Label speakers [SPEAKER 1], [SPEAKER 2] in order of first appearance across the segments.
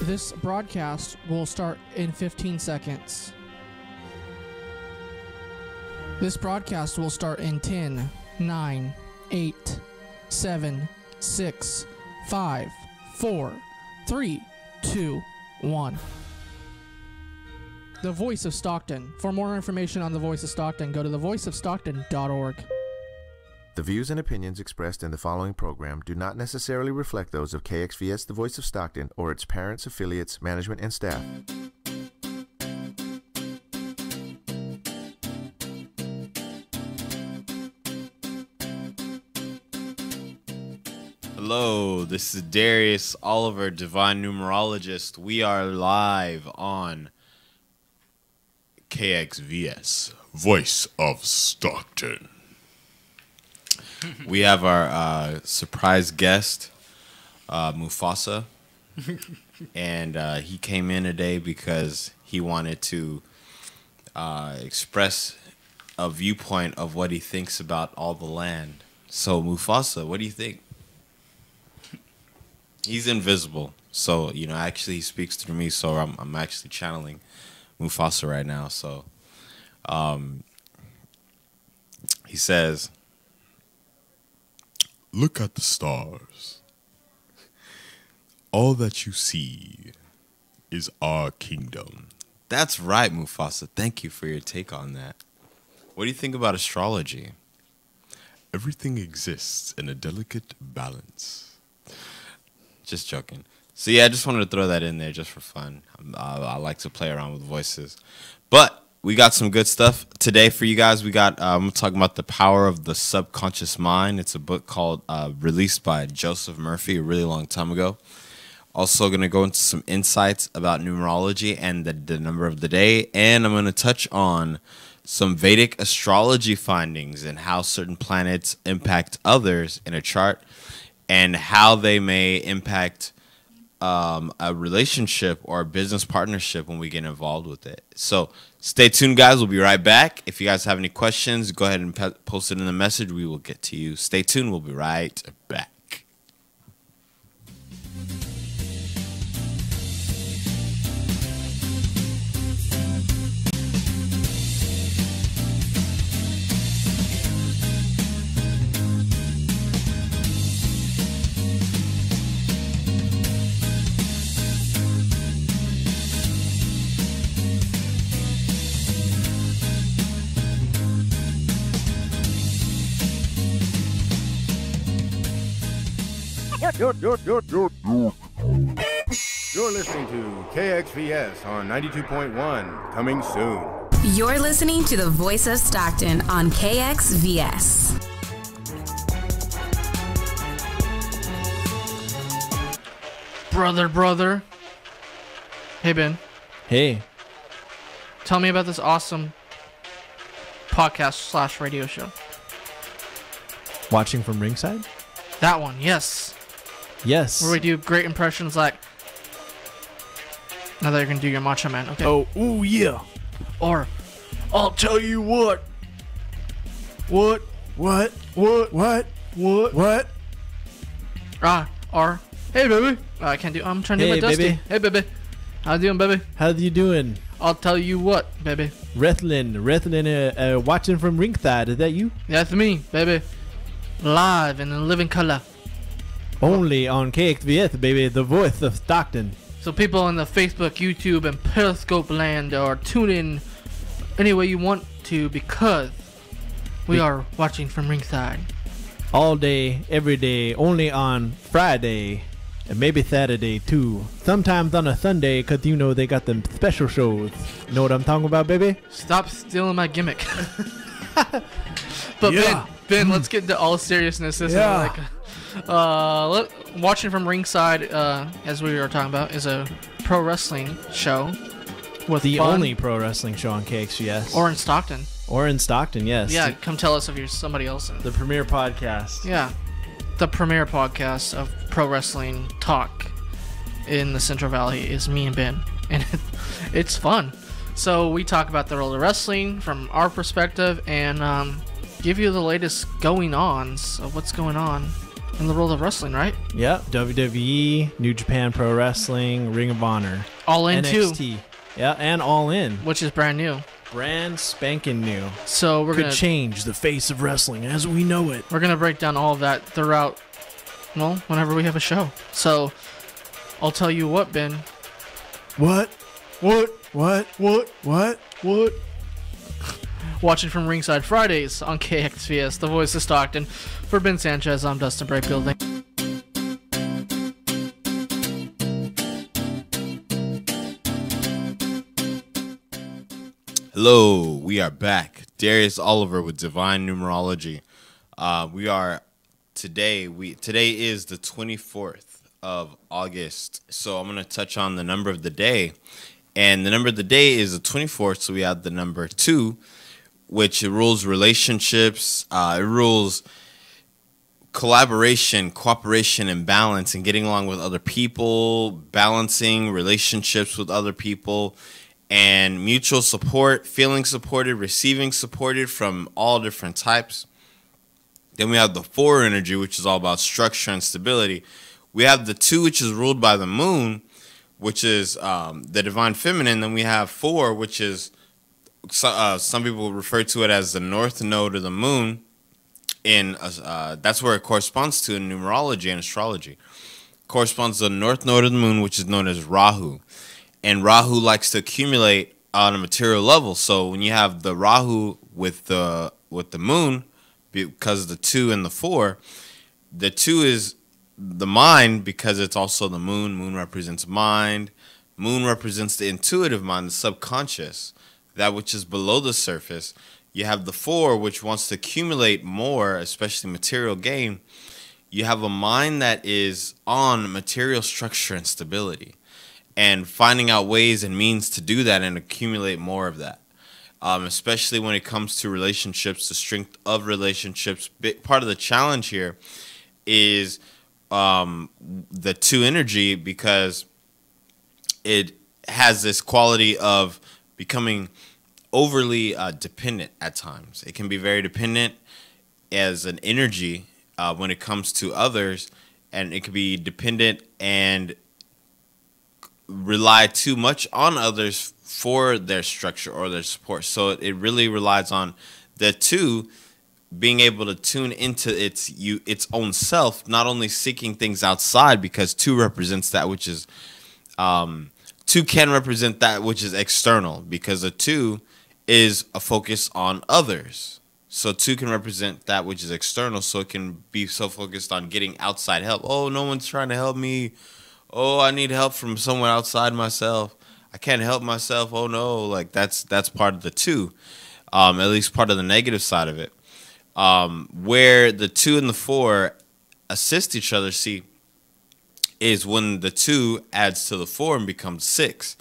[SPEAKER 1] This broadcast will start in 15 seconds. This broadcast will start in 10, 9, 8, 7, 6, 5, 4, 3, 2, 1. The Voice of Stockton. For more information on The Voice of Stockton, go to thevoiceofstockton.org.
[SPEAKER 2] The views and opinions expressed in the following program do not necessarily reflect those of KXVS The Voice of Stockton or its parents, affiliates, management, and staff.
[SPEAKER 3] Hello, this is Darius, Oliver, Divine Numerologist. We are live on KXVS, Voice of Stockton. We have our surprise guest, Mufasa, and he came in today because he wanted to express a viewpoint of what he thinks about all the land. So, Mufasa, what do you think? He's invisible, so actually he speaks through me. So I'm actually channeling Mufasa right now. So, he says, "Look at the stars. All that you see is our kingdom." That's right, Mufasa. Thank you for your take on that. What do you think about astrology? Everything exists in a delicate balance. Just joking. So yeah, I just wanted to throw that in there just for fun. I like to play around with voices. But we got some good stuff today for you guys. We got I'm talking about The Power of the Subconscious Mind. It's a book called released by Joseph Murphy a really long time ago. Also going to go into some insights about numerology and the number of the day. And I'm going to touch on some Vedic astrology findings and how certain planets impact others in a chart, and how they may impact a relationship or a business partnership when we get involved with it. So stay tuned, guys. We'll be right back. If you guys have any questions, go ahead and post it in the message. We will get to you. Stay tuned. We'll be right back.
[SPEAKER 4] You're listening to KXVS on 92.1, coming soon.
[SPEAKER 5] You're listening to the Voice of Stockton on KXVS.
[SPEAKER 1] Brother. Hey, Ben.
[SPEAKER 6] Hey.
[SPEAKER 1] Tell me about this awesome podcast / radio show.
[SPEAKER 6] Watching from ringside?
[SPEAKER 1] That one, yes.
[SPEAKER 6] Yes.
[SPEAKER 1] Where we do great impressions like... Now that you're going to do your Macho Man, okay.
[SPEAKER 6] Oh, ooh, yeah.
[SPEAKER 1] Or, I'll tell you what. What? Or, hey, baby. I can't do... I'm trying to do my Dusty.
[SPEAKER 6] Baby.
[SPEAKER 1] Hey, baby. How you doing, baby?
[SPEAKER 6] How you doing?
[SPEAKER 1] I'll tell you what, baby.
[SPEAKER 6] Wrestling, watching from ringside. Is that you?
[SPEAKER 1] That's me, baby. Live and in living color.
[SPEAKER 6] Only on KXVS, baby, the Voice of Stockton.
[SPEAKER 1] So people in the Facebook, YouTube, and Periscope land are tune in any way you want to, because we are watching from ringside.
[SPEAKER 6] All day, every day, only on Friday, and maybe Saturday too. Sometimes on a Sunday, because they got them special shows. Know what I'm talking about, baby?
[SPEAKER 1] Stop stealing my gimmick. But
[SPEAKER 6] yeah.
[SPEAKER 1] Ben, let's get into all seriousness. This is watching from ringside, as we were talking about, is a pro wrestling show with
[SPEAKER 6] the
[SPEAKER 1] fun.
[SPEAKER 6] only pro wrestling show on KXGS.
[SPEAKER 1] Or in Stockton.
[SPEAKER 6] Or in Stockton, yes.
[SPEAKER 1] Yeah, come tell us if you're somebody else.
[SPEAKER 6] The premier podcast.
[SPEAKER 1] Yeah, the premier podcast of pro wrestling talk in the Central Valley is me and Ben, and it's fun. So we talk about the world of wrestling from our perspective and give you the latest going-ons of what's going on in the world of wrestling, right?
[SPEAKER 6] Yep. WWE, New Japan Pro Wrestling, Ring of Honor.
[SPEAKER 1] All In
[SPEAKER 6] NXT.
[SPEAKER 1] too.
[SPEAKER 6] Yeah, and All In.
[SPEAKER 1] Which is brand new.
[SPEAKER 6] Brand spanking new.
[SPEAKER 1] So we're
[SPEAKER 6] Could change the face of wrestling as we know it.
[SPEAKER 1] We're gonna break down all of that throughout, well, whenever we have a show. So I'll tell you what, Ben.
[SPEAKER 6] What?
[SPEAKER 1] Watching from Ringside Fridays on KXVS, the voice of Stockton. For Ben Sanchez, I'm Dustin Brightbuilding.
[SPEAKER 3] Hello, we are back. Darius Oliver with Divine Numerology. Today is the 24th of August. So I'm going to touch on the number of the day. And the number of the day is the 24th, so we have the number 2, which rules relationships, it rules collaboration, cooperation, and balance, and getting along with other people, balancing relationships with other people, and mutual support, feeling supported, receiving supported from all different types. Then we have the 4 energy, which is all about structure and stability. We have the 2, which is ruled by the moon, which is the divine feminine. Then we have 4, which is some people refer to it as the north node of the moon. That's where it corresponds to in numerology and astrology. It corresponds to the north node of the moon, which is known as Rahu. And Rahu likes to accumulate on a material level. So when you have the Rahu with the moon, because of the 2 and the 4, the 2 is the mind because it's also the moon. Moon represents mind. Moon represents the intuitive mind, the subconscious, that which is below the surface. You have the 4, which wants to accumulate more, especially material gain. You have a mind that is on material structure and stability, and finding out ways and means to do that and accumulate more of that. Especially when it comes to relationships, the strength of relationships. Part of the challenge here is the 2 energy, because it has this quality of becoming overly dependent at times. It can be very dependent as an energy when it comes to others, and it can be dependent and rely too much on others for their structure or their support. So it really relies on the 2 being able to tune into its own self, not only seeking things outside, because 2 represents that which is 2 can represent that which is external, because a 2 is a focus on others. So 2 can represent that which is external, so it can be so focused on getting outside help. Oh, no one's trying to help me. Oh, I need help from someone outside myself. I can't help myself. Oh no, like that's part of the 2, at least part of the negative side of it. Where the 2 and the 4 assist each other, is when the 2 adds to the 4 and becomes 6.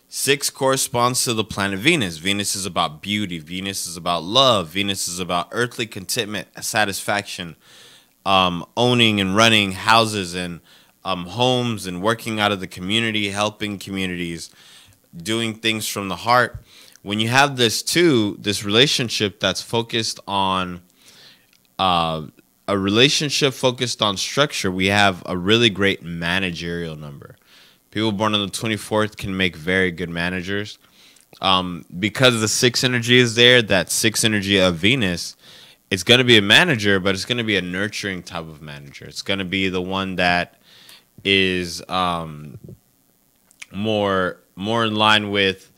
[SPEAKER 3] 6 corresponds to the planet Venus. Venus is about beauty. Venus is about love. Venus is about earthly contentment, satisfaction, owning and running houses and homes, and working out of the community, helping communities, doing things from the heart. When you have this 2, this relationship that's focused on a relationship focused on structure, we have a really great managerial number. People born on the 24th can make very good managers. Because the 6 energy is there, that 6 energy of Venus, it's going to be a manager, but it's going to be a nurturing type of manager. It's going to be the one that is more in line with,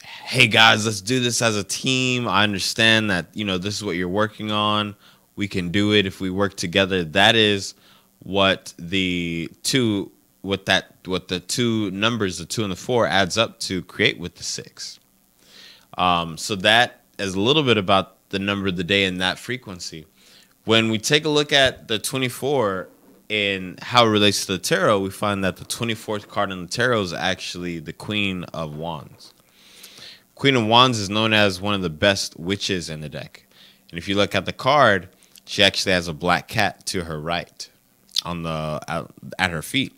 [SPEAKER 3] hey guys, let's do this as a team. I understand that, this is what you're working on. We can do it if we work together. That is what the 2 what the 2 numbers, the 2 and the 4, adds up to create with the 6. So that is a little bit about the number of the day and that frequency. When we take a look at the 24 and how it relates to the tarot, we find that the 24th card in the tarot is actually the Queen of Wands. Queen of Wands is known as one of the best witches in the deck. And if you look at the card, she actually has a black cat to her right on at her feet.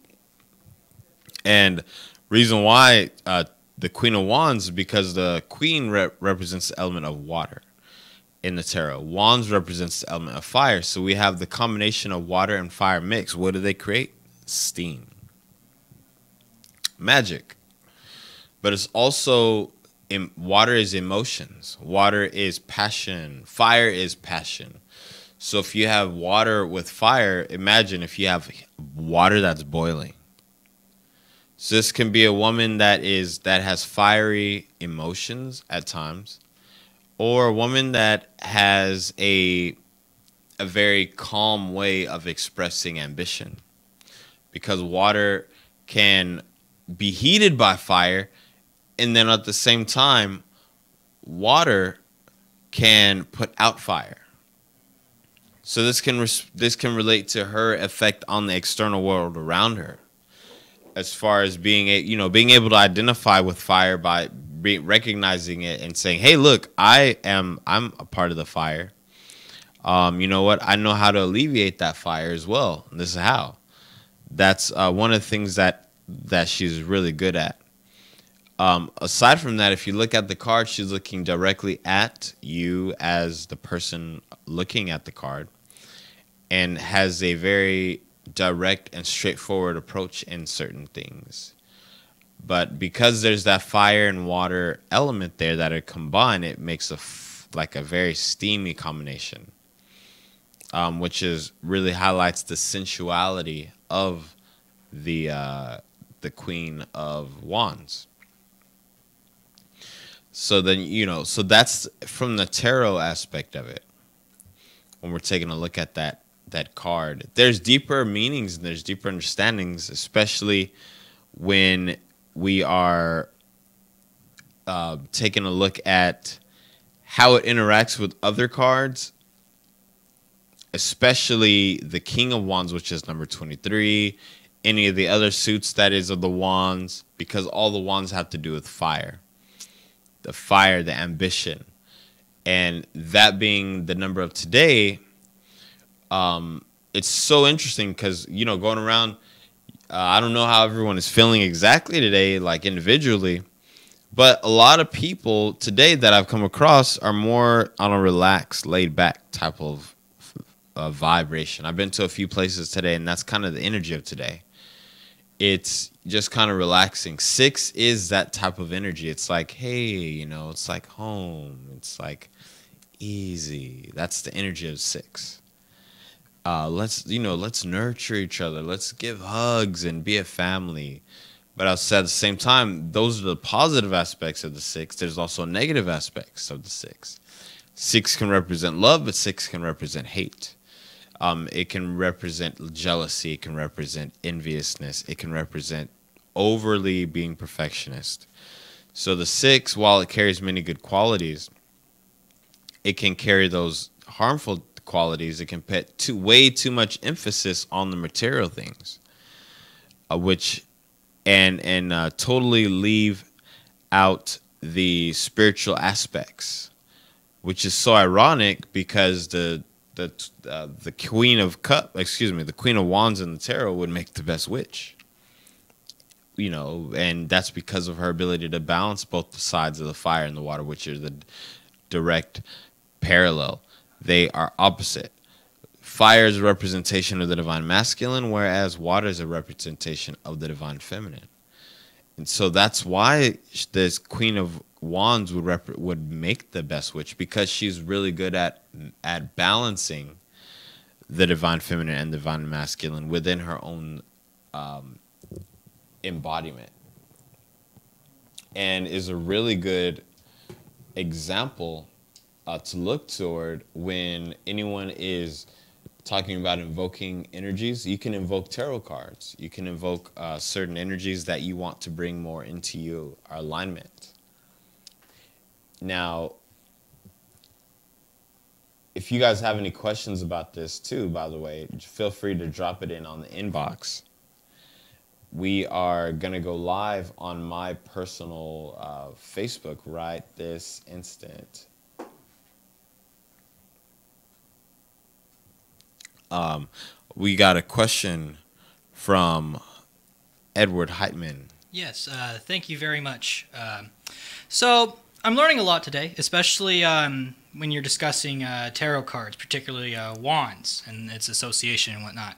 [SPEAKER 3] And reason why the Queen of Wands is because the Queen represents the element of water. in the tarot. Wands represents the element of fire. So we have the combination of water and fire mixed. What do they create? Steam. Magic. But it's also, water is emotions. Water is passion. Fire is passion. So if you have water with fire, imagine if you have water that's boiling. So this can be a woman that has fiery emotions at times, or a woman that has a very calm way of expressing ambition. Because water can be heated by fire, and then at the same time, water can put out fire. So this can relate to her effect on the external world around her, as far as being able to identify with fire by recognizing it and saying, "Hey, look, I'm a part of the fire. You know what? I know how to alleviate that fire as well. And this is how." That's one of the things that she's really good at. Aside from that, if you look at the card, she's looking directly at you as the person looking at the card, and has a very direct and straightforward approach in certain things. But because there's that fire and water element there that are combined, it makes like a very steamy combination, which really highlights the sensuality of the Queen of Wands. So then, so that's from the tarot aspect of it. When we're taking a look at that card, there's deeper meanings and there's deeper understandings, especially when we are taking a look at how it interacts with other cards, especially the King of Wands, which is number 23, any of the other suits that is of the wands, because all the wands have to do with fire. The fire, the ambition. And that being the number of today, it's so interesting because, going around, I don't know how everyone is feeling exactly today, like individually, but a lot of people today that I've come across are more on a relaxed, laid back type of vibration. I've been to a few places today, and that's kind of the energy of today. It's just kind of relaxing. 6 is that type of energy. It's like, hey, it's like home. It's like easy. That's the energy of 6. Let's nurture each other. Let's give hugs and be a family. But at the same time, those are the positive aspects of the 6. There's also negative aspects of the 6. 6 can represent love, but 6 can represent hate. It can represent jealousy. It can represent enviousness. It can represent overly being perfectionist. So the 6, while it carries many good qualities, it can carry those harmful qualities. It can put way too much emphasis on the material things, which totally leave out the spiritual aspects, which is so ironic because the Queen of the Queen of Wands in the tarot would make the best witch. And that's because of her ability to balance both sides of the fire and the water, which are the direct parallel. They are opposite. Fire is a representation of the divine masculine, whereas water is a representation of the divine feminine. And so that's why this Queen of Wands would make the best witch, because she's really good at balancing the divine feminine and divine masculine within her own embodiment, and is a really good example to look toward when anyone is talking about invoking energies. You can invoke tarot cards. You can invoke certain energies that you want to bring more into your alignment. Now, if you guys have any questions about this too, by the way, feel free to drop it in on the inbox. We are going to go live on my personal Facebook right this instant. We got a question from Edward Heitman.
[SPEAKER 7] Yes, thank you very much. So I'm learning a lot today, especially when you're discussing tarot cards, particularly wands and its association and whatnot.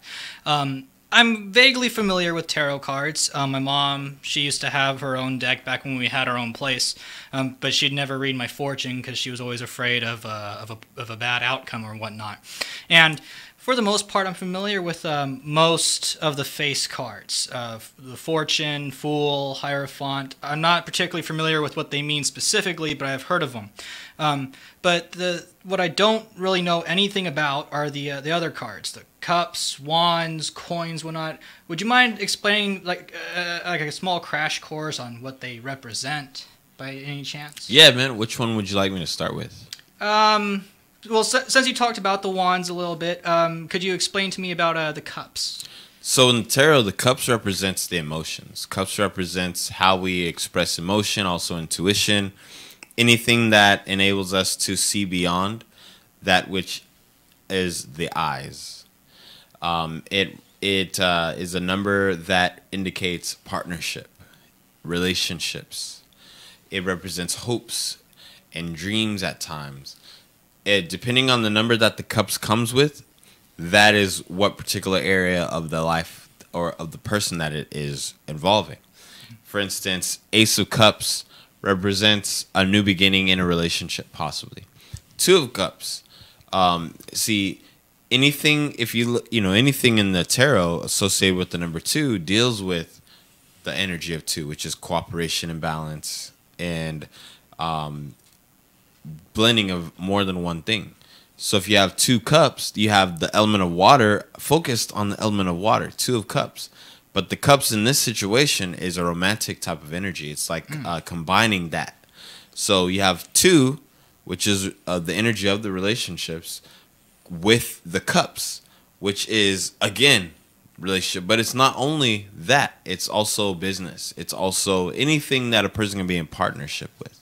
[SPEAKER 7] I'm vaguely familiar with tarot cards. My mom, she used to have her own deck back when we had our own place, but she'd never read my fortune because she was always afraid of a bad outcome or whatnot. And for the most part, I'm familiar with most of the face cards, the Fortune, Fool, Hierophant. I'm not particularly familiar with what they mean specifically, but I've heard of them. But what I don't really know anything about are the other cards, the cups, wands, coins, whatnot. Would you mind explaining like a small crash course on what they represent by any chance?
[SPEAKER 3] Yeah, man. Which one would you like me to start with?
[SPEAKER 7] Well, since you talked about the wands a little bit, could you explain to me about the cups?
[SPEAKER 3] So in the tarot, the cups represents the emotions. Cups represents how we express emotion, also intuition, anything that enables us to see beyond that which is the eyes. It is a number that indicates partnership, relationships. It represents hopes and dreams at times. Depending on the number that the cups comes with, that is what particular area of the life or of the person that it is involving. For instance, Ace of Cups represents a new beginning in a relationship, possibly. Two of Cups. See, anything anything in the tarot associated with the number 2 deals with the energy of 2, which is cooperation and balance and blending of more than one thing. So if you have 2 cups, you have the element of water focused on the element of water, 2 of cups. But the cups in this situation is a romantic type of energy. It's like combining that. So you have 2, which is the energy of the relationships, with the cups, which is, again, relationship. But it's not only that. It's also business. It's also anything that a person can be in partnership with.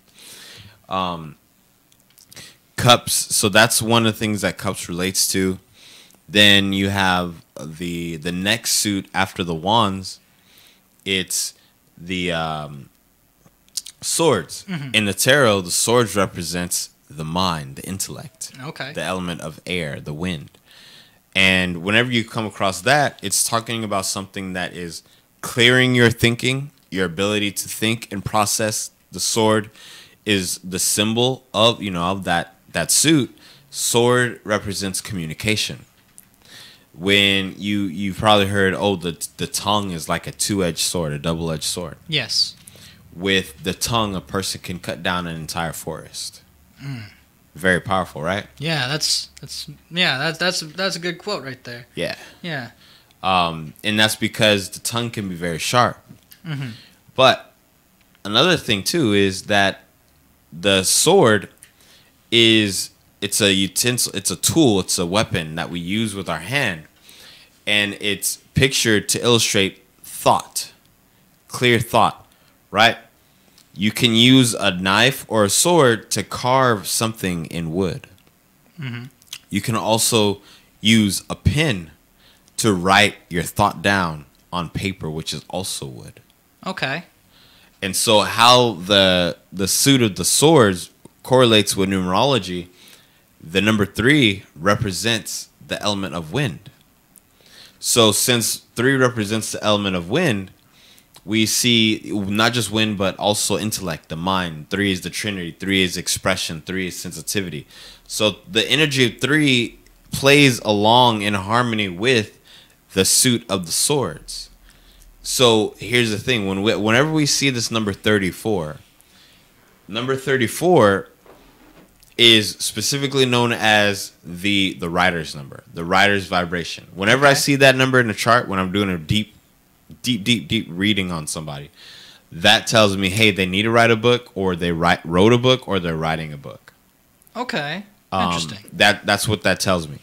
[SPEAKER 3] Cups, so that's one of the things that cups relates to. Then you have the next suit after the wands. It's the swords. Mm-hmm. In the tarot, the swords represents the mind, the intellect, the element of air, the wind. And whenever you come across that, it's talking about something that is clearing your thinking, your ability to think and process. The sword is the symbol of that suit. Sword represents communication. When you've probably heard, the tongue is like a 2-edged sword, a double-edged sword.
[SPEAKER 7] Yes.
[SPEAKER 3] With the tongue, a person can cut down an entire forest. Very powerful, right?
[SPEAKER 7] Yeah, that's a good quote right there.
[SPEAKER 3] Yeah.
[SPEAKER 7] Yeah.
[SPEAKER 3] And that's because the tongue can be very sharp.
[SPEAKER 7] Mm-hmm.
[SPEAKER 3] But another thing too is that the sword it's a utensil, it's a tool, it's a weapon that we use with our hand, and it's pictured to illustrate thought, clear thought, right? You can use a knife or a sword to carve something in wood. Mm-hmm. You can also use a pen to write your thought down on paper, which is also wood.
[SPEAKER 7] Okay.
[SPEAKER 3] And so how the suit of the swords correlates with numerology, the number 3 represents the element of wind. So since 3 represents the element of wind, we see not just wind, but also intellect, the mind. 3 is the Trinity. 3 is expression. 3 is sensitivity. So the energy of 3 plays along in harmony with the suit of the swords. So here's the thing. Whenever we see this number 34 is specifically known as the writer's number, the writer's vibration. Whenever I see that number in the chart, when I'm doing a deep reading on somebody, that tells me, hey, they need to write a book, or they wrote a book, or they're writing a book.
[SPEAKER 7] Okay, interesting.
[SPEAKER 3] That's what that tells me.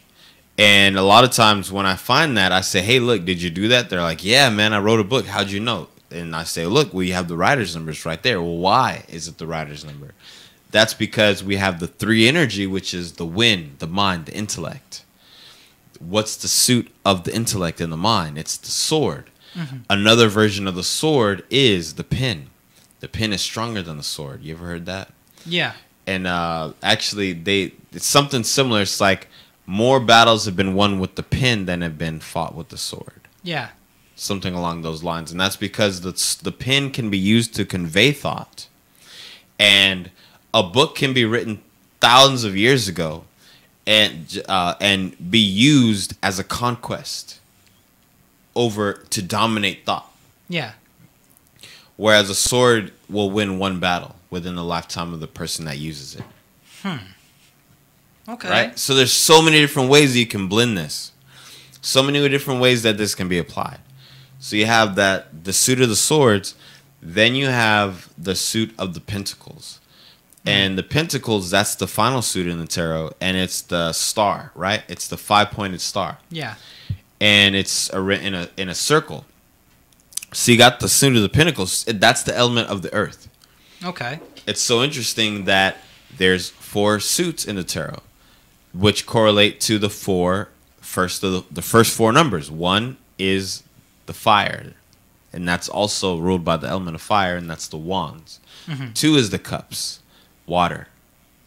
[SPEAKER 3] And a lot of times when I find that, I say, hey, look, did you do that? They're like, yeah, man, I wrote a book. How'd you know? And I say, look, we have the writer's numbers right there. Well, why is it the writer's number? That's because we have the 3 energy, which is the wind, the mind, the intellect. What's the suit of the intellect and the mind? It's the sword. Mm-hmm. Another version of the sword is the pen. The pen is stronger than the sword. You ever heard that?
[SPEAKER 7] Yeah.
[SPEAKER 3] And actually, it's something similar. It's like more battles have been won with the pen than have been fought with the sword.
[SPEAKER 7] Yeah.
[SPEAKER 3] Something along those lines. And that's because the pen can be used to convey thought. And a book can be written thousands of years ago and be used as a conquest to dominate thought.
[SPEAKER 7] Yeah.
[SPEAKER 3] Whereas a sword will win one battle within the lifetime of the person that uses it.
[SPEAKER 7] Okay.
[SPEAKER 3] Right? So there's so many different ways that you can blend this. So many different ways that this can be applied. So you have the suit of the swords, then you have the suit of the pentacles. And the pentacles, that's the final suit in the tarot, and it's the star, right? It's the 5-pointed star.
[SPEAKER 7] Yeah.
[SPEAKER 3] And it's in a circle. So you got the suit of the pentacles. That's the element of the earth.
[SPEAKER 7] Okay.
[SPEAKER 3] It's so interesting that there's 4 suits in the tarot, which correlate to the first 4 numbers. 1 is the fire, and that's also ruled by the element of fire, and that's the wands. 2 is the cups, water,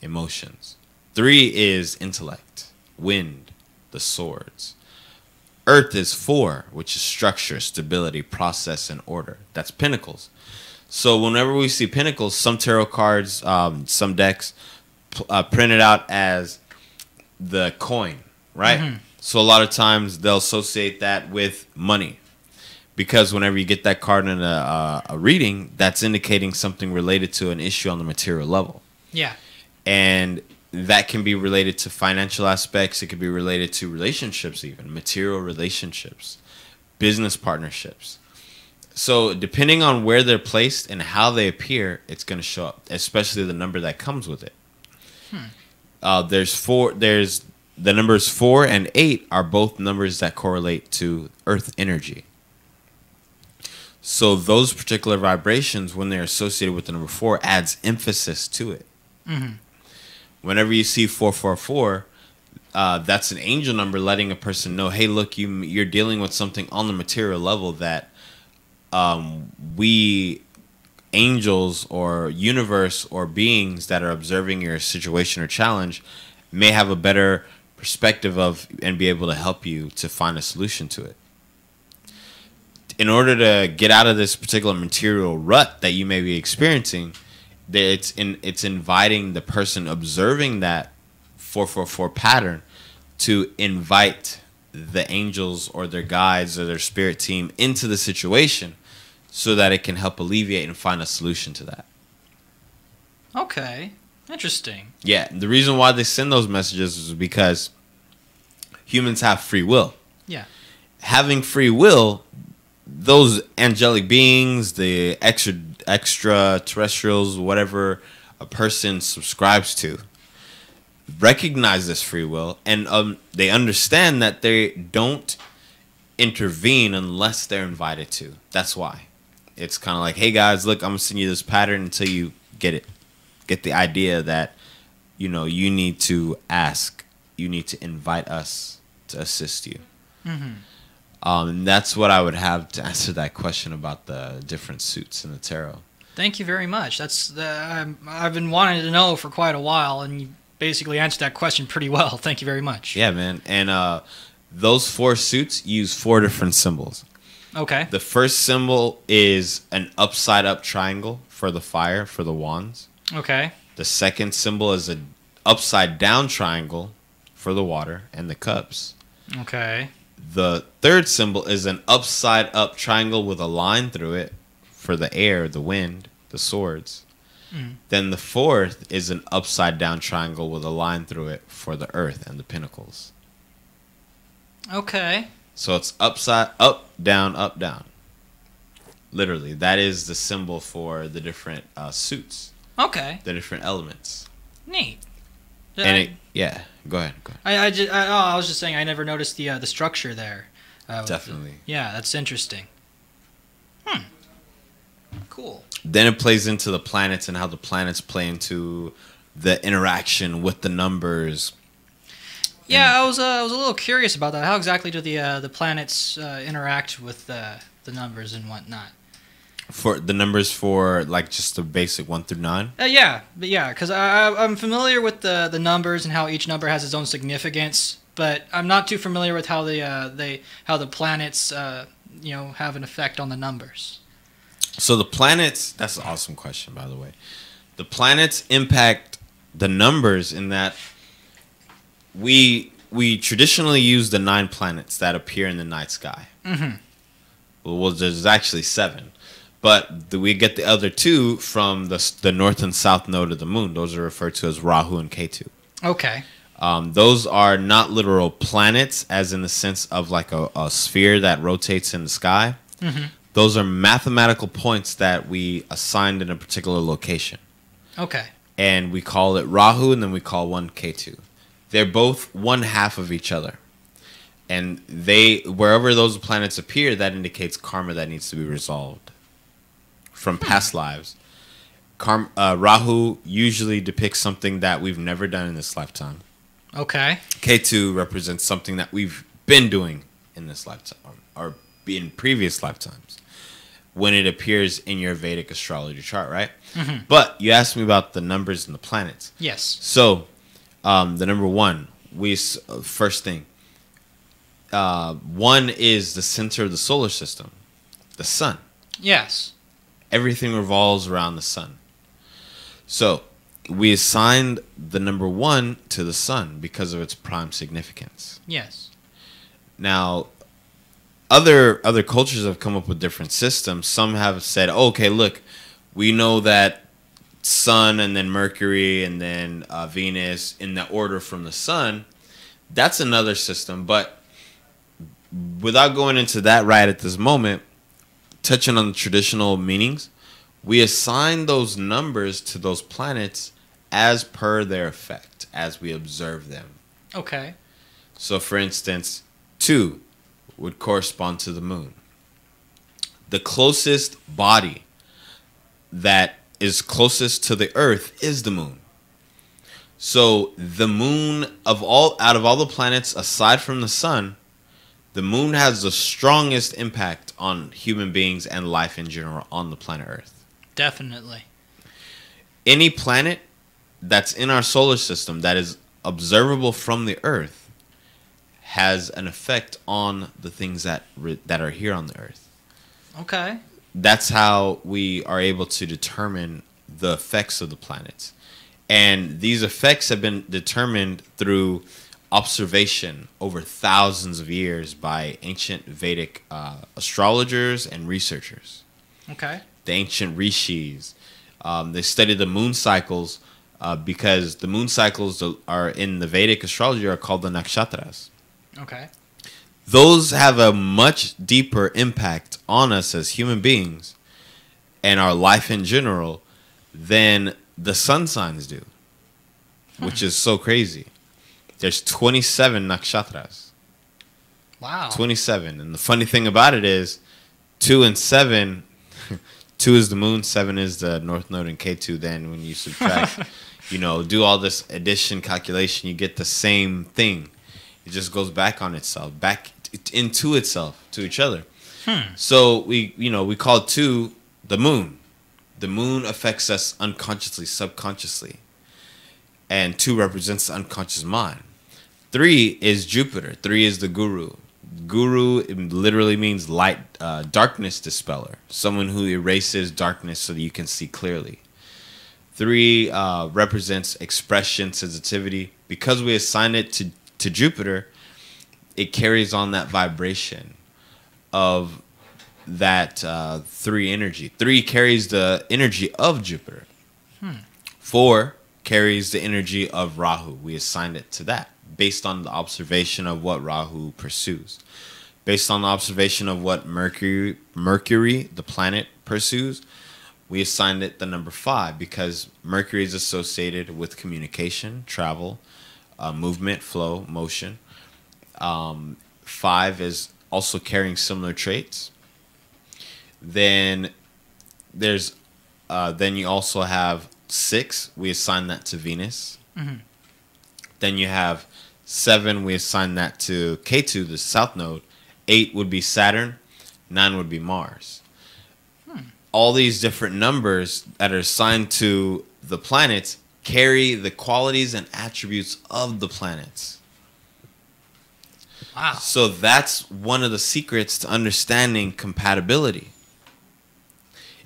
[SPEAKER 3] emotions. 3 is intellect, wind, the swords. Earth is 4, which is structure, stability, process, and order. That's pentacles. So whenever we see pentacles, some tarot cards, some decks print it out as the coin, right? So a lot of times they'll associate that with money. Because whenever you get that card in a reading, that's indicating something related to an issue on the material level.
[SPEAKER 7] Yeah.
[SPEAKER 3] And that can be related to financial aspects. It could be related to relationships, even material relationships, business partnerships. So depending on where they're placed and how they appear, it's going to show up, especially the number that comes with it. There's the numbers 4 and 8 are both numbers that correlate to earth energy. So those particular vibrations, when they're associated with the number 4, adds emphasis to it. Whenever you see 444, that's an angel number letting a person know, hey, look, you're dealing with something on the material level that we angels or universe or beings that are observing your situation or challenge may have a better perspective of and be able to help you to find a solution to it. In order to get out of this particular material rut that you may be experiencing, it's inviting the person observing that 444 pattern to invite the angels or their guides or their spirit team into the situation so that it can help alleviate and find a solution to that.
[SPEAKER 7] Okay. Interesting.
[SPEAKER 3] Yeah, the reason why they send those messages is because humans have free will.
[SPEAKER 7] Yeah.
[SPEAKER 3] Having free will, those angelic beings, the extraterrestrials, whatever a person subscribes to, recognize this free will, and they understand that they don't intervene unless they're invited to. That's why. It's kind of like, hey guys, look, I'm going to send you this pattern until you get it. Get the idea that, you need to ask. You need to invite us to assist you. And that's what I would have to answer that question about the different suits in the tarot.
[SPEAKER 7] Thank you very much. I've been wanting to know for quite a while, and you basically answered that question pretty well. Thank you very much.
[SPEAKER 3] Yeah, man. And those 4 suits use 4 different symbols.
[SPEAKER 7] Okay.
[SPEAKER 3] The first symbol is an upside-up triangle for the fire, for the wands.
[SPEAKER 7] Okay.
[SPEAKER 3] The second symbol is an upside-down triangle for the water and the cups.
[SPEAKER 7] Okay.
[SPEAKER 3] The third symbol is an upside-up triangle with a line through it for the air, the wind, the swords. Then the fourth is an upside-down triangle with a line through it for the earth and the pinnacles.
[SPEAKER 7] Okay.
[SPEAKER 3] So it's up, down. Literally, that is the symbol for the different suits.
[SPEAKER 7] Okay.
[SPEAKER 3] The different elements.
[SPEAKER 7] Neat.
[SPEAKER 3] And yeah, go ahead.
[SPEAKER 7] I was just saying I never noticed the structure there.
[SPEAKER 3] Definitely.
[SPEAKER 7] Yeah, that's interesting. Cool.
[SPEAKER 3] Then it plays into the planets and how the planets play into the interaction with the numbers.
[SPEAKER 7] Yeah, I was a little curious about that. How exactly do the planets interact with the numbers and whatnot?
[SPEAKER 3] For the numbers for like just the basic 1 through 9?
[SPEAKER 7] Yeah, because I'm familiar with the numbers and how each number has its own significance, but I'm not too familiar with how how the planets have an effect on the numbers.
[SPEAKER 3] So the planets, that's an awesome question, by the way. The planets impact the numbers in that we traditionally use the 9 planets that appear in the night sky. Mm-hmm. Well, there's actually 7. But we get the other 2 from the north and south node of the moon. Those are referred to as Rahu and Ketu.
[SPEAKER 7] Okay.
[SPEAKER 3] Those are not literal planets, as in the sense of like a sphere that rotates in the sky. Mm-hmm. Those are mathematical points that we assigned in a particular location.
[SPEAKER 7] Okay.
[SPEAKER 3] And we call it Rahu, and then we call one Ketu. They're both one half of each other. And wherever those planets appear, that indicates karma that needs to be resolved from past lives. Rahu usually depicts something that we've never done in this lifetime.
[SPEAKER 7] Okay.
[SPEAKER 3] Ketu represents something that we've been doing in this lifetime or in previous lifetimes when it appears in your Vedic astrology chart, right? Mm-hmm. But you asked me about the numbers and the planets.
[SPEAKER 7] Yes.
[SPEAKER 3] So the number 1, first thing, 1 is the center of the solar system, the sun.
[SPEAKER 7] Yes.
[SPEAKER 3] Everything revolves around the sun. So we assigned the number 1 to the sun because of its prime significance.
[SPEAKER 7] Yes.
[SPEAKER 3] Now, other cultures have come up with different systems. Some have said, okay, look, we know that sun and then Mercury and then Venus in the order from the sun. That's another system. But without going into that right at this moment, touching on the traditional meanings, we assign those numbers to those planets as per their effect, as we observe them.
[SPEAKER 7] Okay.
[SPEAKER 3] So, for instance, 2 would correspond to the moon. The closest body that is closest to the Earth is the moon. So, the moon, out of all the planets aside from the sun, the moon has the strongest impact on human beings and life in general on the planet Earth.
[SPEAKER 7] Definitely.
[SPEAKER 3] Any planet that's in our solar system that is observable from the Earth has an effect on the things that are here on the Earth.
[SPEAKER 7] Okay.
[SPEAKER 3] That's how we are able to determine the effects of the planets. And these effects have been determined through observation over thousands of years by ancient Vedic astrologers and researchers.
[SPEAKER 7] Okay.
[SPEAKER 3] The ancient rishis. They studied the moon cycles because the moon cycles are in the Vedic astrology are called the nakshatras.
[SPEAKER 7] Okay.
[SPEAKER 3] Those have a much deeper impact on us as human beings and our life in general than the sun signs do, which is so crazy. There's 27 nakshatras.
[SPEAKER 7] Wow.
[SPEAKER 3] 27. And the funny thing about it is 2 and 7, 2 is the moon, 7 is the north node and Ketu. Then when you subtract, do all this addition calculation, you get the same thing. It just goes back on itself, back into itself, to each other. So we call 2 the moon. The moon affects us unconsciously, subconsciously. And 2 represents the unconscious mind. 3 is Jupiter. 3 is the guru. Guru literally means light, darkness dispeller. Someone who erases darkness so that you can see clearly. 3 represents expression, sensitivity. Because we assign it to Jupiter, it carries on that vibration of that 3 energy. 3 carries the energy of Jupiter. 4 carries the energy of Rahu. We assigned it to that based on the observation of what Rahu pursues. Based on the observation of what Mercury, the planet, pursues, we assigned it the number 5 because Mercury is associated with communication, travel, movement, flow, motion. 5 is also carrying similar traits. Then you also have 6. We assign that to Venus. Mm-hmm. Then you have 7. We assign that to Ketu, the south node. 8 would be Saturn. 9 would be Mars. all these different numbers that are assigned to the planets carry the qualities and attributes of the planets.
[SPEAKER 7] Wow.
[SPEAKER 3] So that's one of the secrets to understanding compatibility.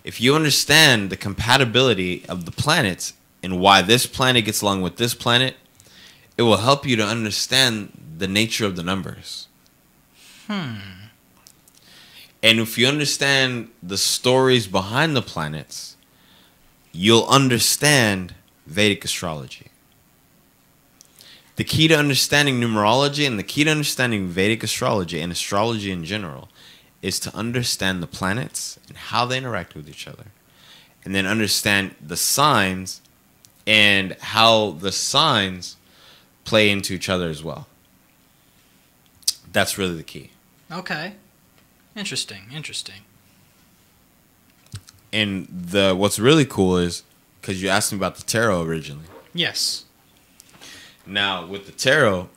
[SPEAKER 3] If you understand the compatibility of the planets and why this planet gets along with this planet, it will help you to understand the nature of the numbers. And if you understand the stories behind the planets, you'll understand Vedic astrology. The key to understanding numerology and the key to understanding Vedic astrology and astrology in general is to understand the planets and how they interact with each other. And then understand the signs and how the signs play into each other as well. That's really the key.
[SPEAKER 7] Okay. Interesting.
[SPEAKER 3] And what's really cool is, because you asked me about the tarot originally.
[SPEAKER 7] Yes.
[SPEAKER 3] Now, with the tarot,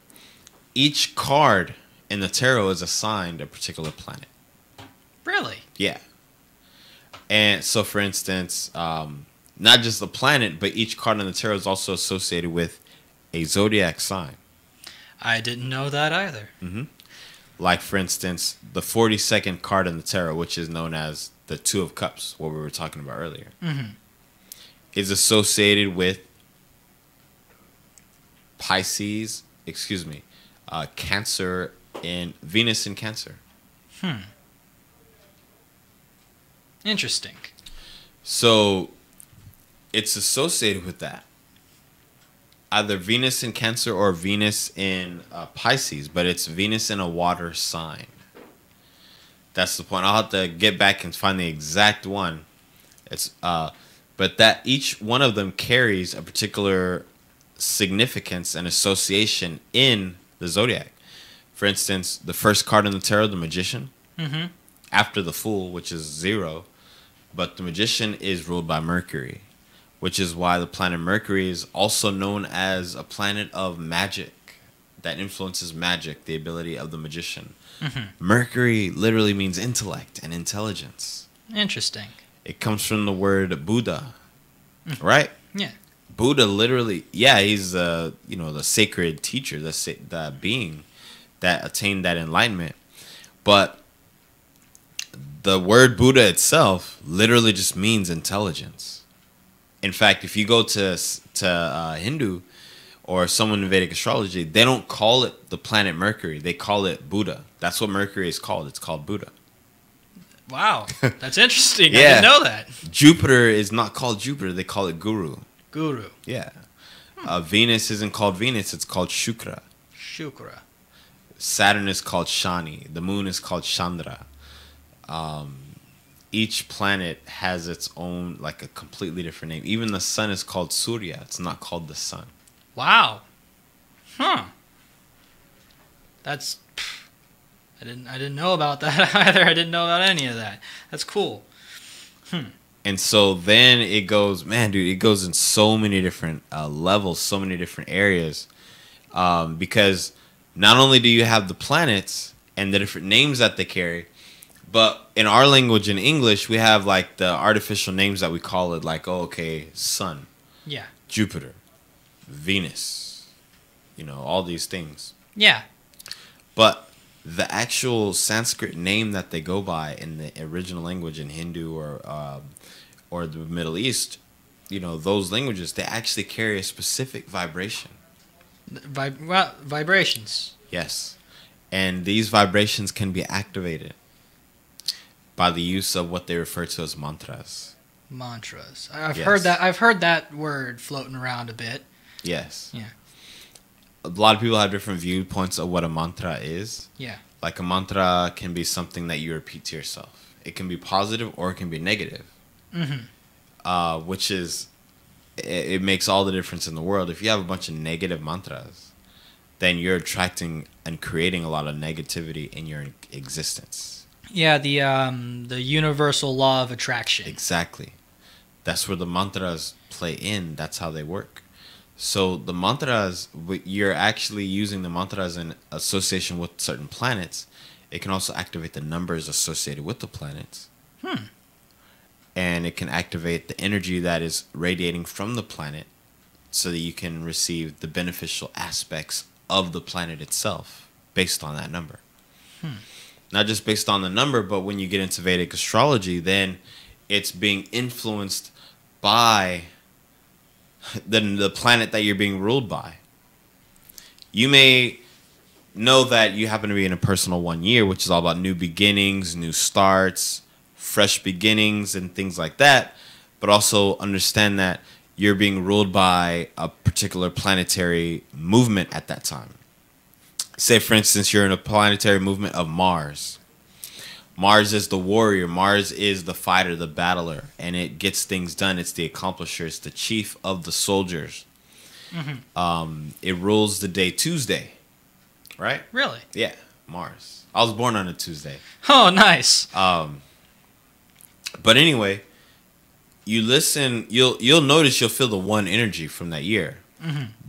[SPEAKER 3] each card in the tarot is assigned a particular planet.
[SPEAKER 7] Really?
[SPEAKER 3] Yeah. And so, for instance, not just the planet, but each card in the tarot is also associated with a zodiac sign.
[SPEAKER 7] I didn't know that either.
[SPEAKER 3] Like, for instance, the 42nd card in the tarot, which is known as the Two of Cups, what we were talking about earlier, is associated with Pisces, Cancer, and Venus in Cancer.
[SPEAKER 7] Interesting.
[SPEAKER 3] So it's associated with that. Either Venus in Cancer or Venus in Pisces, but it's Venus in a water sign. That's the point. I'll have to get back and find the exact one. But that each one of them carries a particular significance and association in the zodiac. For instance, the first card in the tarot, the Magician, after the Fool, which is 0, but the Magician is ruled by Mercury, which is why the planet Mercury is also known as a planet of magic that influences magic, the ability of the magician. Mercury literally means intellect and intelligence.
[SPEAKER 7] Interesting.
[SPEAKER 3] It comes from the word Buddha, right?
[SPEAKER 7] Yeah.
[SPEAKER 3] Buddha literally, he's the sacred teacher, the being that attained that enlightenment. But the word Buddha itself literally just means intelligence. In fact, if you go to Hindu or someone in Vedic astrology, they don't call it the planet Mercury. They call it Buddha. That's what Mercury is called. It's called Buddha.
[SPEAKER 7] Wow. That's interesting.
[SPEAKER 3] Yeah.
[SPEAKER 7] I didn't know that.
[SPEAKER 3] Jupiter is not called Jupiter. They call it Guru.
[SPEAKER 7] Guru.
[SPEAKER 3] Yeah. Venus isn't called Venus. It's called Shukra.
[SPEAKER 7] Shukra.
[SPEAKER 3] Saturn is called Shani. The moon is called Chandra. Each planet has its own, like, a completely different name. Even the sun is called Surya. It's not called the sun.
[SPEAKER 7] Wow. That's... I didn't know about that either. I didn't know about any of that. That's cool.
[SPEAKER 3] And so then it goes, man, dude, it goes in so many different levels, so many different areas. Because not only do you have the planets and the different names that they carry, but in our language, in English, we have like the artificial names that we call it, like, sun,
[SPEAKER 7] Yeah.
[SPEAKER 3] Jupiter, Venus, all these things.
[SPEAKER 7] Yeah.
[SPEAKER 3] But the actual Sanskrit name that they go by in the original language in Hindu or the Middle East, those languages, they actually carry a specific vibration.
[SPEAKER 7] Vibrations.
[SPEAKER 3] Yes. And these vibrations can be activated by the use of what they refer to as mantras.
[SPEAKER 7] Mantras. I've
[SPEAKER 3] Yes.
[SPEAKER 7] heard that. I've heard that word floating around a bit.
[SPEAKER 3] Yes.
[SPEAKER 7] Yeah.
[SPEAKER 3] A lot of people have different viewpoints of what a mantra is.
[SPEAKER 7] Yeah.
[SPEAKER 3] Like, a mantra can be something that you repeat to yourself. It can be positive or it can be negative. Which is, it makes all the difference in the world. If you have a bunch of negative mantras, then you're attracting and creating a lot of negativity in your existence.
[SPEAKER 7] Yeah. The universal law of attraction.
[SPEAKER 3] Exactly. That's where the mantras play in. That's how they work. So the mantras, you're actually using the mantras in association with certain planets. It can also activate the numbers associated with the planets. and it can activate the energy that is radiating from the planet so that you can receive the beneficial aspects of the planet itself based on that number. Not just based on the number, but when you get into Vedic astrology, then it's being influenced by the planet that you're being ruled by. You may know that you happen to be in a personal 1 year, which is all about new beginnings, new starts, fresh beginnings, and things like that. But also understand that you're being ruled by a particular planetary movement at that time. Say, for instance, you're in a planetary movement of Mars. Mars is the warrior. Mars is the fighter, the battler, and it gets things done. It's the accomplisher. It's the chief of the soldiers. It rules the day Tuesday, right?
[SPEAKER 7] Really?
[SPEAKER 3] Yeah, Mars. I was born on a Tuesday.
[SPEAKER 7] Oh, nice.
[SPEAKER 3] But anyway, you listen. You'll notice you'll feel the one energy from that year.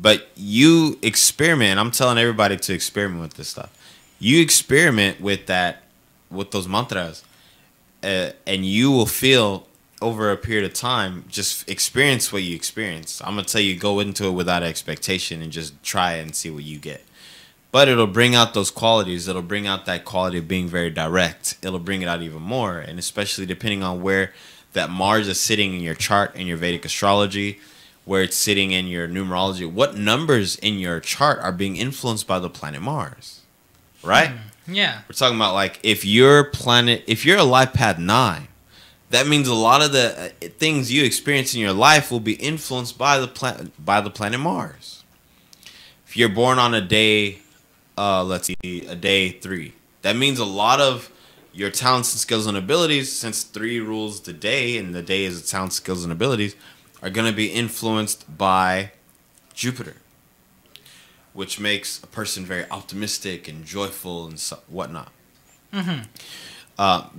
[SPEAKER 3] But you experiment. I'm telling everybody to experiment with this stuff. You experiment with that, with those mantras, and you will feel over a period of time. Just experience what you experience. I'm gonna tell you, go into it without expectation and just try it and see what you get. But it'll bring out those qualities. It'll bring out that quality of being very direct. It'll bring it out even more, and especially depending on where that Mars is sitting in your chart in your Vedic astrology, where it's sitting in your numerology, what numbers in your chart are being influenced by the planet Mars, right?
[SPEAKER 7] Yeah.
[SPEAKER 3] We're talking about, like, if you're a life path 9, that means a lot of the things you experience in your life will be influenced by the planet Mars. If you're born on a day, a day 3, that means a lot of your talents and skills and abilities, since 3 rules the day, and the day is the talents, skills, and abilities, are going to be influenced by Jupiter, which makes a person very optimistic and joyful and whatnot.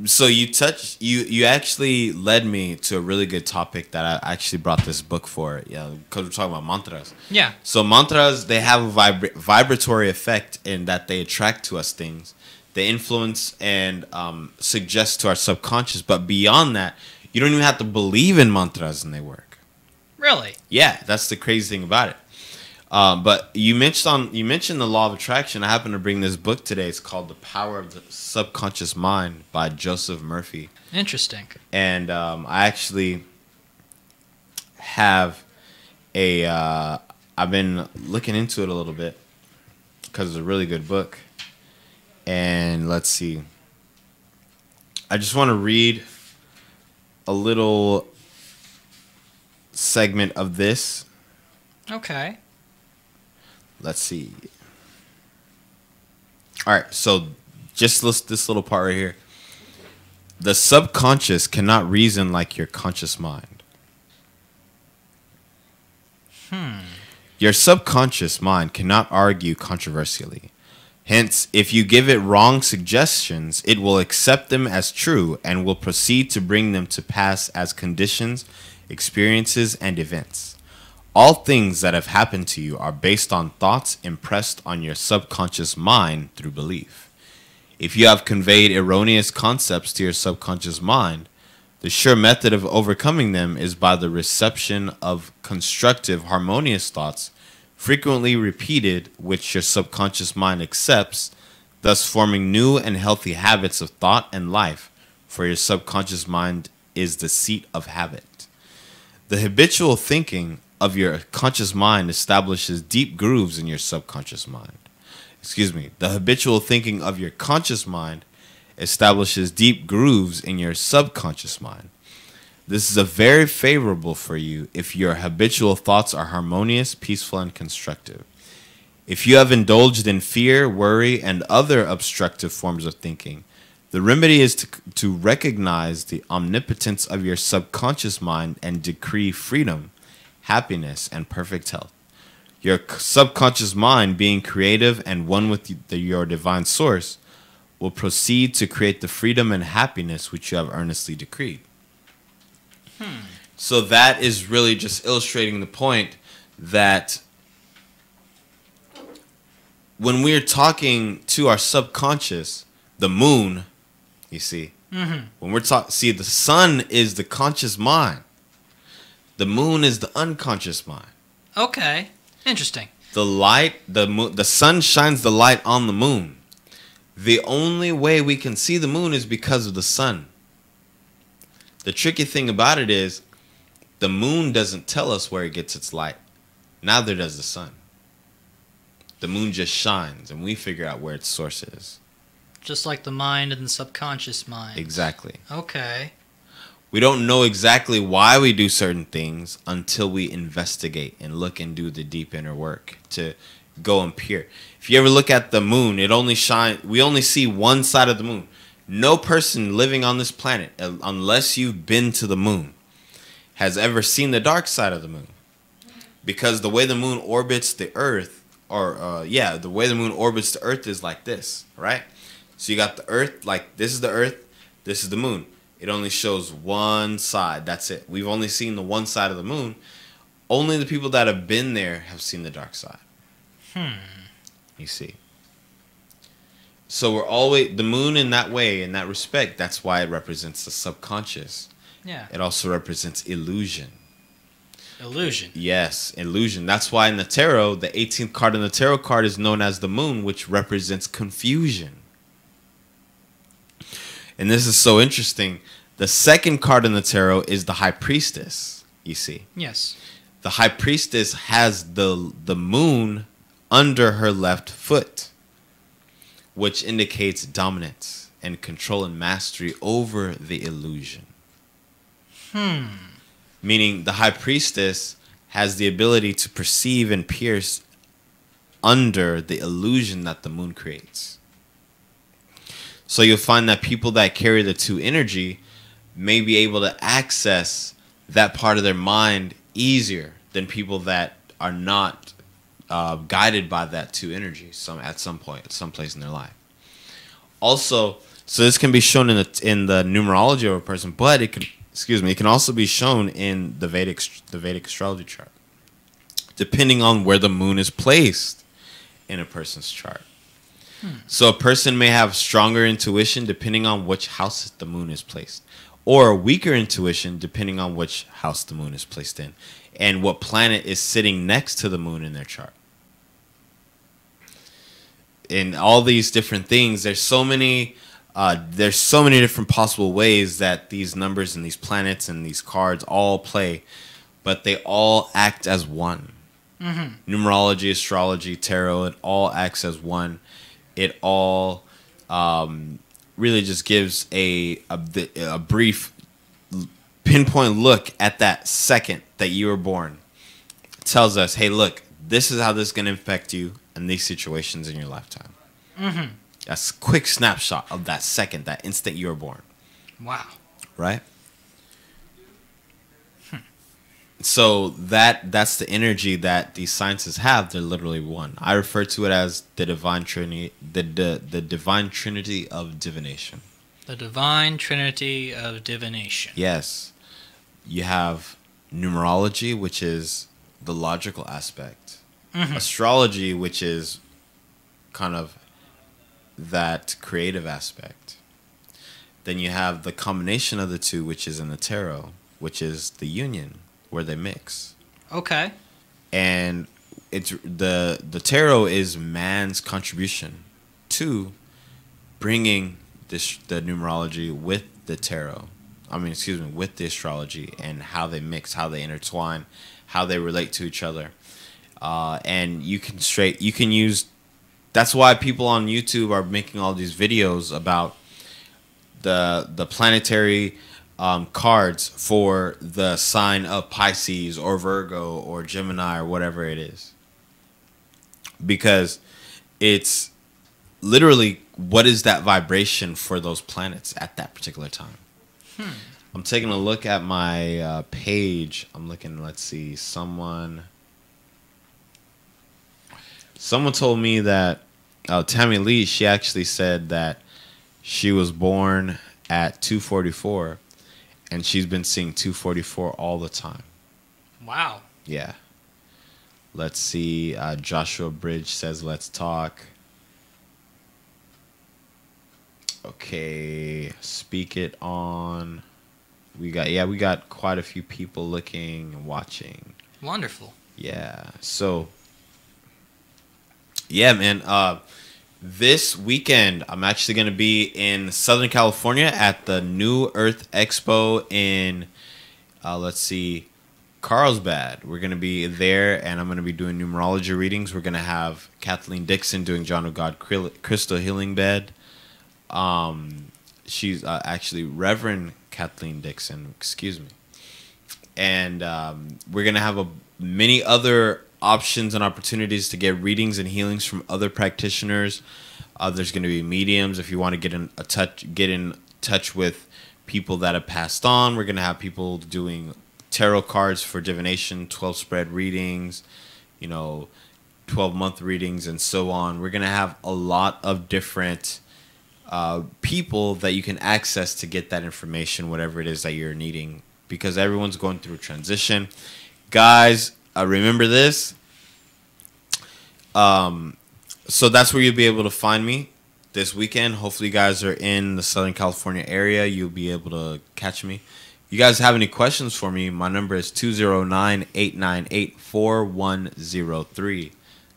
[SPEAKER 3] So you actually led me to a really good topic that I actually brought this book for, because we're talking about mantras.
[SPEAKER 7] Yeah.
[SPEAKER 3] So mantras, they have a vibratory effect in that they attract to us things. They influence and suggest to our subconscious, but beyond that, you don't even have to believe in mantras and they work.
[SPEAKER 7] Really?
[SPEAKER 3] Yeah, that's the crazy thing about it. But you mentioned the law of attraction. I happen to bring this book today. It's called The Power of the Subconscious Mind by Joseph Murphy.
[SPEAKER 7] Interesting.
[SPEAKER 3] And I actually have I've been looking into it a little bit because it's a really good book. And let's see. I just want to read a little segment of this.
[SPEAKER 7] Okay.
[SPEAKER 3] Let's see. All right, so just list this little part right here. The subconscious cannot reason like your conscious mind. Your subconscious mind cannot argue controversially. Hence, if you give it wrong suggestions, it will accept them as true and will proceed to bring them to pass as conditions, experiences, and events. All things that have happened to you are based on thoughts impressed on your subconscious mind through belief. If you have conveyed erroneous concepts to your subconscious mind, the sure method of overcoming them is by the reception of constructive, harmonious thoughts, frequently repeated, which your subconscious mind accepts, thus forming new and healthy habits of thought and life, for your subconscious mind is the seat of habit. The habitual thinking of your conscious mind establishes deep grooves in your subconscious mind. The habitual thinking of your conscious mind establishes deep grooves in your subconscious mind. This is a very favorable for you if your habitual thoughts are harmonious, peaceful, and constructive. If you have indulged in fear, worry, and other obstructive forms of thinking, the remedy is to recognize the omnipotence of your subconscious mind and decree freedom, happiness, and perfect health. Your subconscious mind, being creative and one with your divine source, will proceed to create the freedom and happiness which you have earnestly decreed. So that is really just illustrating the point that when we're talking to our subconscious, the moon, you see, When we're talking, see, the sun is the conscious mind. The moon is the unconscious mind.
[SPEAKER 7] Okay. Interesting.
[SPEAKER 3] The light, the sun shines the light on the moon. The only way we can see the moon is because of the sun. The tricky thing about it is the moon doesn't tell us where it gets its light. Neither does the sun. The moon just shines, and we figure out where its source is.
[SPEAKER 7] Just like the mind and the subconscious mind.
[SPEAKER 3] Exactly.
[SPEAKER 7] Okay.
[SPEAKER 3] We don't know exactly why we do certain things until we investigate and look and do the deep inner work to go and peer. If you ever look at the moon, it only shines. We only see one side of the moon. No person living on this planet, unless you've been to the moon, has ever seen the dark side of the moon. Because the way the moon orbits the Earth, the way the moon orbits the Earth is like this, right? So you got the Earth, like this is the Earth, this is the moon. It only shows one side. That's it. We've only seen the one side of the moon. Only the people that have been there have seen the dark side. You see. So we're always, the moon in that way, in that respect, that's why it represents the subconscious.
[SPEAKER 7] Yeah.
[SPEAKER 3] It also represents illusion.
[SPEAKER 7] Illusion.
[SPEAKER 3] Yes, illusion. That's why in the tarot, the 18th card in the tarot card is known as the moon, which represents confusion. And this is so interesting. The second card in the tarot is the High Priestess, you see.
[SPEAKER 7] Yes.
[SPEAKER 3] The High Priestess has the moon under her left foot, which indicates dominance and control and mastery over the illusion. Meaning the High Priestess has the ability to perceive and pierce under the illusion that the moon creates. So you'll find that people that carry the two energy may be able to access that part of their mind easier than people that are not guided by that two energy at some point, at some place in their life. Also, so this can be shown in the numerology of a person, but it can also be shown in the Vedic astrology chart, depending on where the moon is placed in a person's chart. So a person may have stronger intuition depending on which house the moon is placed, or weaker intuition depending on which house the moon is placed in, and what planet is sitting next to the moon in their chart. In all these different things, there's so many different possible ways that these numbers and these planets and these cards all play, but they all act as one. Numerology, astrology, tarot, it all acts as one. It all really just gives a brief pinpoint look at that second that you were born. It tells us, hey, look, this is how this is going to affect you in these situations in your lifetime. That's a quick snapshot of that second, that instant you were born.
[SPEAKER 7] Wow.
[SPEAKER 3] Right? So that's the energy that these sciences have. They're literally one. I refer to it as the divine trinity, the divine trinity of divination.
[SPEAKER 7] The divine trinity of divination.
[SPEAKER 3] Yes. You have numerology, which is the logical aspect. Astrology, which is kind of that creative aspect. Then you have the combination of the two, which is in the tarot, which is the union, where they mix.
[SPEAKER 7] Okay.
[SPEAKER 3] And it's the tarot is man's contribution to bringing the numerology with the tarot. With the astrology, and how they mix, how they intertwine, how they relate to each other. And you can use. That's why people on YouTube are making all these videos about the planetary cards for the sign of Pisces or Virgo or Gemini or whatever it is, because it's literally what is that vibration for those planets at that particular time. I'm taking a look at my page. I'm looking. Let's see. Someone told me that Tammy Lee. She actually said that she was born at 2:44. And she's been seeing 244 all the time.
[SPEAKER 7] Wow.
[SPEAKER 3] Yeah. Let's see. Joshua Bridge says, let's talk. Okay, speak it on. We got quite a few people looking and watching.
[SPEAKER 7] Wonderful.
[SPEAKER 3] Yeah. So, yeah, man. This weekend, I'm actually going to be in Southern California at the New Earth Expo in, Carlsbad. We're going to be there, and I'm going to be doing numerology readings. We're going to have Kathleen Dixon doing John of God Crystal Healing Bed. She's actually Reverend Kathleen Dixon, excuse me. And we're going to have many other options and opportunities to get readings and healings from other practitioners. There's going to be mediums if you want to get in touch with people that have passed on. We're going to have people doing tarot cards for divination, 12 spread readings, 12-month readings, and so on. We're going to have a lot of different people that you can access to get that information, whatever it is that you're needing, because everyone's going through a transition. Guys, remember this. So that's where you'll be able to find me this weekend. Hopefully you guys are in the Southern California area. You'll be able to catch me. You guys have any questions for me, my number is 209-898-4103.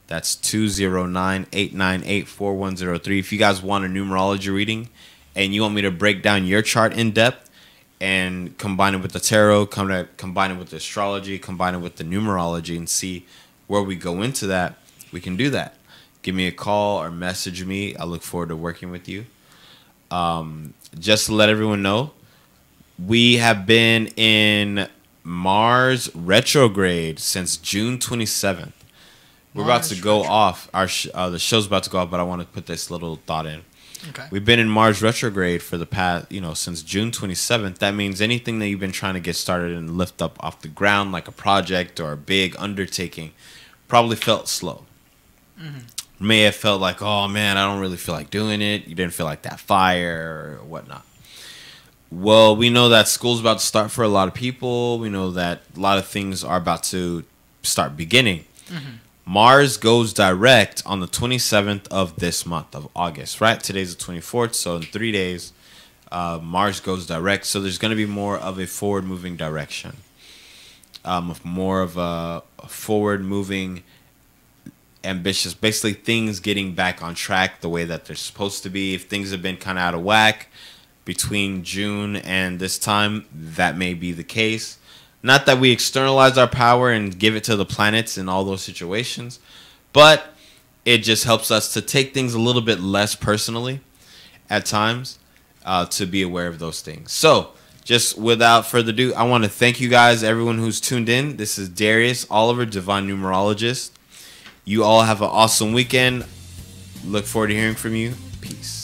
[SPEAKER 3] That's 209-898-4103. If you guys want a numerology reading and you want me to break down your chart in depth and combine it with the tarot, combine it with the astrology, combine it with the numerology, and see where we go into that, we can do that. Give me a call or message me. I look forward to working with you. Just to let everyone know, we have been in Mars retrograde since June 27th. We're about to go off. The show's about to go off, but I want to put this little thought in.
[SPEAKER 7] Okay.
[SPEAKER 3] We've been in Mars retrograde for the past, since June 27th. That means anything that you've been trying to get started and lift up off the ground, like a project or a big undertaking, probably felt slow. Mm-hmm. May have felt like, oh man, I don't really feel like doing it. You didn't feel like that fire or whatnot. Well, we know that school's about to start for a lot of people. We know that a lot of things are about to start beginning. Mm-hmm. Mars goes direct on the 27th of this month of August, right? Today's the 24th, so in 3 days, Mars goes direct. So there's going to be more of a forward-moving direction, more of a forward-moving, ambitious, basically things getting back on track the way that they're supposed to be. If things have been kind of out of whack between June and this time, that may be the case. Not that we externalize our power and give it to the planets in all those situations, but it just helps us to take things a little bit less personally at times, to be aware of those things. So, just without further ado, I want to thank you guys, everyone who's tuned in. This is Darius Oliver, Divine Numerologist. You all have an awesome weekend. Look forward to hearing from you. Peace.